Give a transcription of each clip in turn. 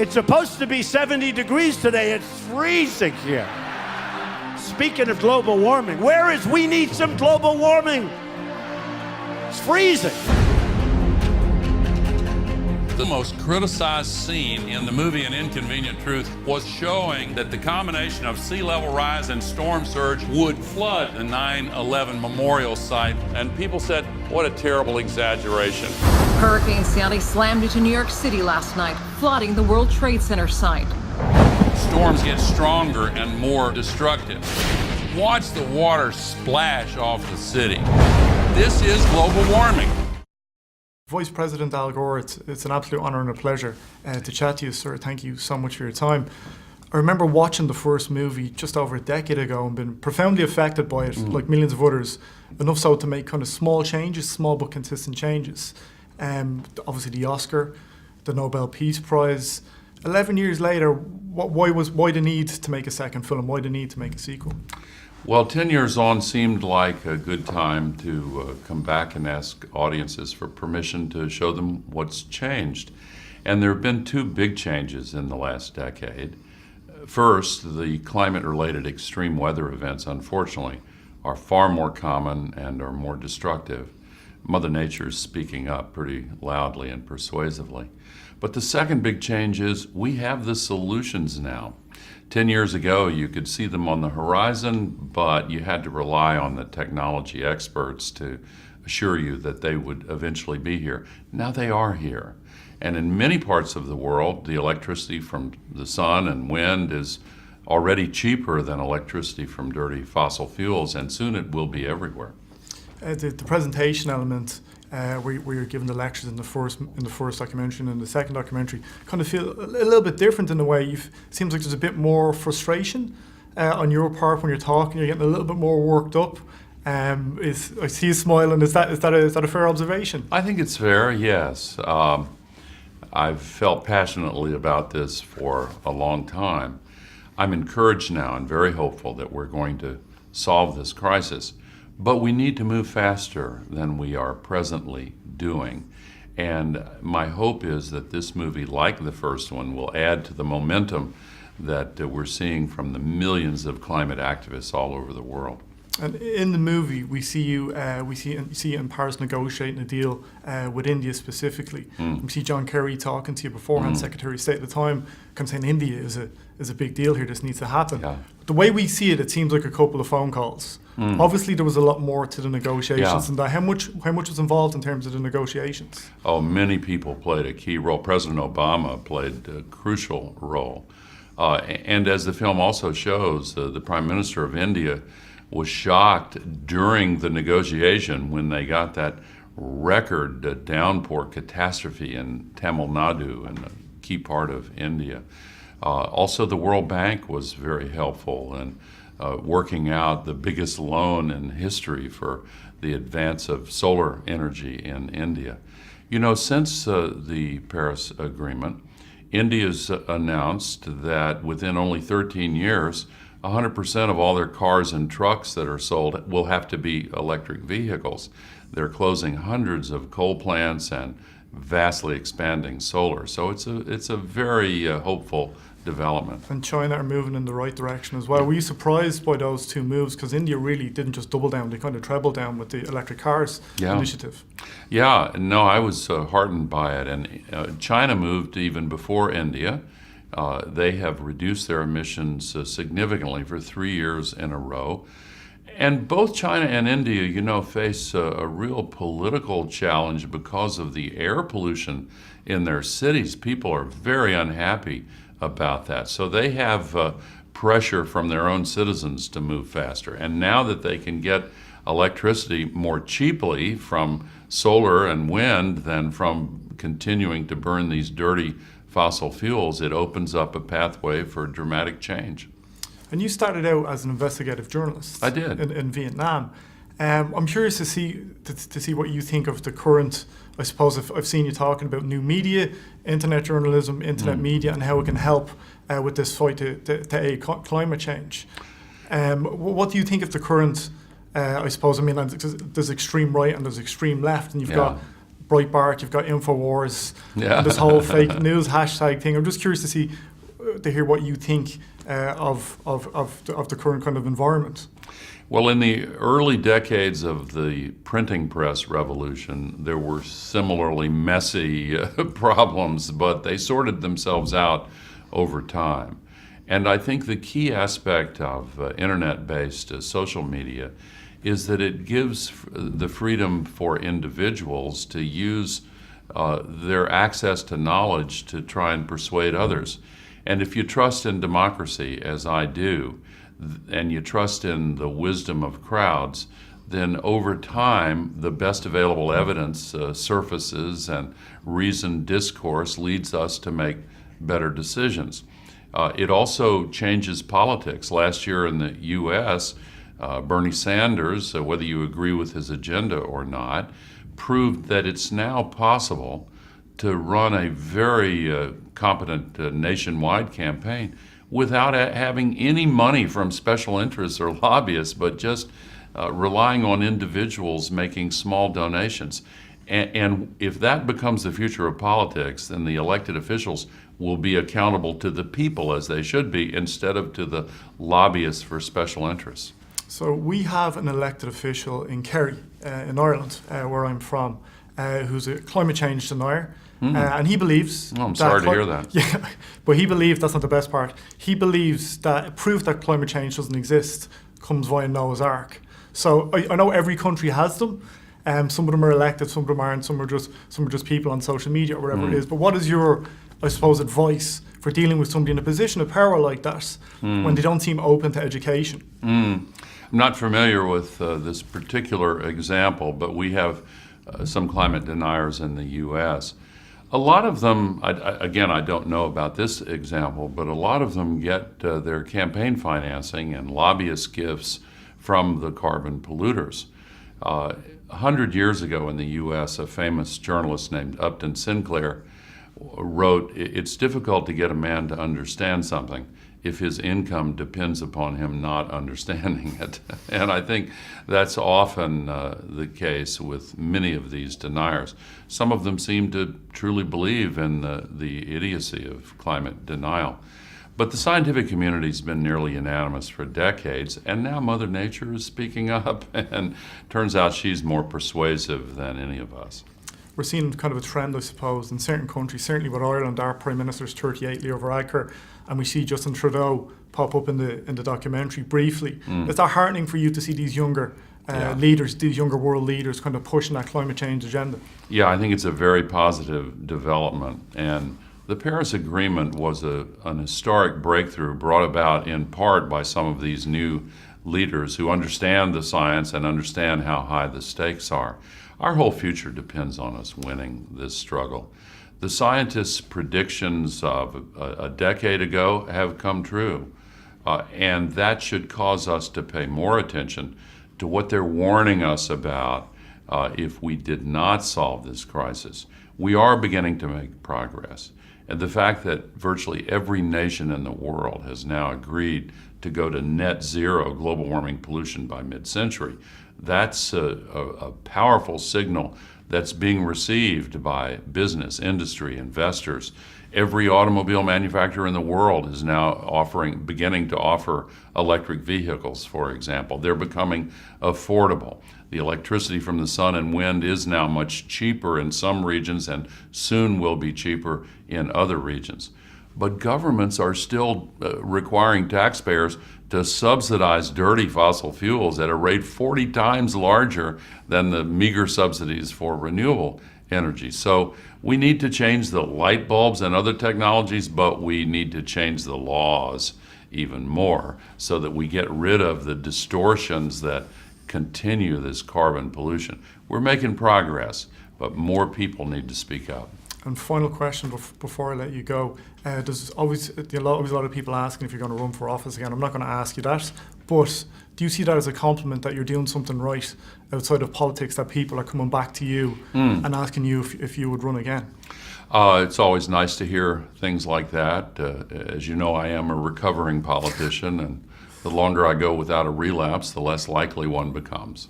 It's supposed to be 70 degrees today. It's freezing here. Speaking of global warming, where is we need some global warming? It's freezing. The most criticized scene in the movie An Inconvenient Truth was showing that the combination of sea level rise and storm surge would flood the 9/11 memorial site. And people said, what a terrible exaggeration. Hurricane Sandy slammed into New York City last night, flooding the World Trade Center site. Storms get stronger and more destructive. Watch the water splash off the city. This is global warming. Vice President Al Gore, it's an absolute honour and a pleasure to chat to you, sir. Thank you so much for your time. I remember watching the first movie just over a decade ago and been profoundly affected by it, like millions of others, enough so to make kind of small changes, small but consistent changes. Obviously the Oscar, the Nobel Peace Prize. 11 years later, why the need to make a second film? Why the need to make a sequel? Well, 10 years on seemed like a good time to come back and ask audiences for permission to show them what's changed. And there have been two big changes in the last decade. First, the climate-related extreme weather events, unfortunately, are far more common and are more destructive. Mother Nature is speaking up pretty loudly and persuasively. But the second big change is we have the solutions now. 10 years ago, you could see them on the horizon, but you had to rely on the technology experts to assure you that they would eventually be here. Now they are here. And in many parts of the world, the electricity from the sun and wind is already cheaper than electricity from dirty fossil fuels, and soon it will be everywhere. The presentation element, where you're given the lectures in the first documentary and in the second documentary, kind of feel a little bit different in a way. Seems like there's a bit more frustration on your part when you're talking. You're getting a little bit more worked up. I see you smiling. Is that a fair observation? I think it's fair. Yes. I've felt passionately about this for a long time. I'm encouraged now and very hopeful that we're going to solve this crisis. But we need to move faster than we are presently doing. And my hope is that this movie, like the first one, will add to the momentum that we're seeing from the millions of climate activists all over the world. And in the movie, we see you in Paris negotiating a deal with India specifically. We see John Kerry talking to you beforehand, Secretary of State at the time, kind of saying India is a big deal here. This needs to happen. Yeah. The way we see it, it seems like a couple of phone calls. Obviously, there was a lot more to the negotiations than that. How much was involved in terms of the negotiations? Oh, many people played a key role. President Obama played a crucial role. And as the film also shows, the Prime Minister of India was shocked during the negotiation when they got that record downpour catastrophe in Tamil Nadu, in a key part of India. Also, the World Bank was very helpful in working out the biggest loan in history for the advance of solar energy in India. You know, since the Paris Agreement, India's announced that within only 13 years, 100% of all their cars and trucks that are sold will have to be electric vehicles. They're closing hundreds of coal plants and vastly expanding solar. So it's a very hopeful development. And China are moving in the right direction as well. Were you surprised by those two moves? Because India really didn't just double down, they kind of trebled down with the electric cars initiative. Yeah, no, I was heartened by it. And China moved even before India. They have reduced their emissions significantly for 3 years in a row. And both China and India, you know, face a real political challenge because of the air pollution in their cities. People are very unhappy about that. So they have pressure from their own citizens to move faster. And now that they can get electricity more cheaply from solar and wind than from continuing to burn these dirty fossil fuels, it opens up a pathway for dramatic change. And you started out as an investigative journalist. I did. In Vietnam. I'm curious to see what you think of the current, I suppose I've seen you talking about new media, internet journalism, internet media, and how it can help with this fight to aid climate change. What do you think of the current, I suppose, I mean, there's extreme right and there's extreme left, and you've got Breitbart, you've got Infowars, Yeah. and this whole fake news hashtag thing. I'm just curious to hear what you think of the current kind of environment. Well, in the early decades of the printing press revolution, there were similarly messy problems, but they sorted themselves out over time. And I think the key aspect of internet-based social media is that it gives the freedom for individuals to use their access to knowledge to try and persuade others. And if you trust in democracy, as I do, and you trust in the wisdom of crowds, then over time, the best available evidence surfaces, and reasoned discourse leads us to make better decisions. It also changes politics. Last year in the U.S., Bernie Sanders, whether you agree with his agenda or not, proved that it's now possible to run a very competent nationwide campaign without having any money from special interests or lobbyists, but just relying on individuals making small donations. And if that becomes the future of politics, then the elected officials will be accountable to the people, as they should be, instead of to the lobbyists for special interests. So we have an elected official in Kerry, in Ireland, where I'm from, who's a climate change denier. And he believes... Oh, I'm sorry to hear that. Yeah, but he believes, that's not the best part, he believes that proof that climate change doesn't exist comes via Noah's Ark. So I know every country has them. Some of them are elected, some of them aren't, some are just people on social media or whatever it is. But what is your, I suppose, advice for dealing with somebody in a position of power like that when they don't seem open to education? I'm not familiar with this particular example, but we have some climate deniers in the U.S. A lot of them, again, I don't know about this example, but a lot of them get their campaign financing and lobbyist gifts from the carbon polluters. 100 years ago in the U.S., a famous journalist named Upton Sinclair wrote, "It's difficult to get a man to understand something if his income depends upon him not understanding it." And I think that's often the case with many of these deniers. Some of them seem to truly believe in the idiocy of climate denial. But the scientific community has been nearly unanimous for decades, and now Mother Nature is speaking up, and turns out she's more persuasive than any of us. We're seeing kind of a trend, I suppose, in certain countries, certainly with Ireland. Our Prime Minister's 38, Leo Varadkar, and we see Justin Trudeau pop up in the documentary briefly. Is that heartening for you to see these younger leaders, these younger world leaders kind of pushing that climate change agenda? Yeah, I think it's a very positive development, and the Paris Agreement was an historic breakthrough brought about in part by some of these new leaders who understand the science and understand how high the stakes are. Our whole future depends on us winning this struggle. The scientists' predictions of a decade ago have come true, and that should cause us to pay more attention to what they're warning us about if we did not solve this crisis. We are beginning to make progress. And the fact that virtually every nation in the world has now agreed to go to net zero global warming pollution by mid-century, that's a powerful signal that's being received by business, industry, investors. Every automobile manufacturer in the world is now beginning to offer electric vehicles, for example. They're becoming affordable. The electricity from the sun and wind is now much cheaper in some regions and soon will be cheaper in other regions. But governments are still requiring taxpayers to subsidize dirty fossil fuels at a rate 40 times larger than the meager subsidies for renewable energy. So we need to change the light bulbs and other technologies, but we need to change the laws even more so that we get rid of the distortions that continue this carbon pollution. We're making progress, but more people need to speak up. And final question before I let you go. There's always a lot of people asking if you're going to run for office again. I'm not going to ask you that, but do you see that as a compliment that you're doing something right outside of politics, that people are coming back to you and asking you if you would run again? It's always nice to hear things like that. As you know, I am a recovering politician, and the longer I go without a relapse, the less likely one becomes.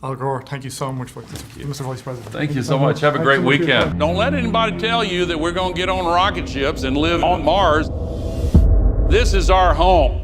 Al Gore, thank you so much, Mr. Vice President. Thank you so much. Have a great weekend. Don't let anybody tell you that we're going to get on rocket ships and live on Mars. This is our home.